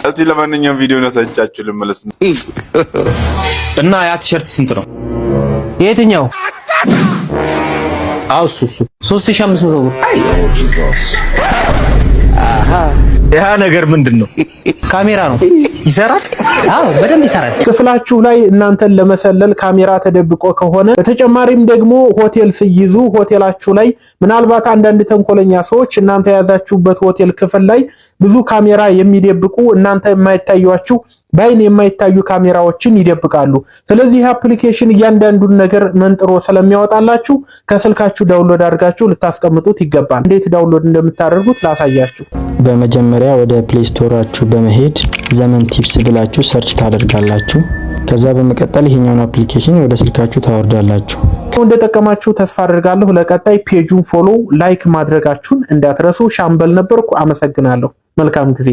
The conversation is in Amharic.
እስቲ ለማንኛውም ቪዲዮ ነሳቻችሁ ልመለስ እና ያ ቲሸርት ስንት ነው? የትኛው? እሱ 3500 ብር። ያ ነገር ምንድነው? ካሜራ ነው። ይሰራል? አዎ በደንብ ይሰራል። ክፍላችሁ ላይ እናንተን ለመሰለል ካሜራ ተደብቆ ከሆነ በተጨማሪም ደግሞ ሆቴል ሲይዙ ሆቴላችሁ ላይ ምናልባት አንዳንድ ተንኮለኛ ሰዎች እናንተ የያዛችሁበት ሆቴል ክፍል ላይ ብዙ ካሜራ የሚደብቁ እናንተ የማይታዩአችሁ ባይን የማይታዩ ካሜራዎችን ይደብቃሉ። ስለዚህ አፕሊኬሽን እያንዳንዱን ነገር መንጥሮ ስለሚያወጣላችሁ ከስልካችሁ ዳውንሎድ አድርጋችሁ ልታስቀምጡት ይገባል። እንዴት ዳውንሎድ እንደምታደርጉት ላሳያችሁ። በመጀመሪያ ወደ ፕሌይ ስቶራችሁ በመሄድ ዘመን ቲፕስ ብላችሁ ሰርች ታደርጋላችሁ። ከዛ በመቀጠል ይሄኛውን አፕሊኬሽን ወደ ስልካችሁ ታወርዳላችሁ። እንደተጠቀማችሁ ተስፋ አደርጋለሁ። ለቀጣይ ፔጁን ፎሎ፣ ላይክ ማድረጋችሁን እንዳትረሱ። ሻምበል ነበርኩ። አመሰግናለሁ። መልካም ጊዜ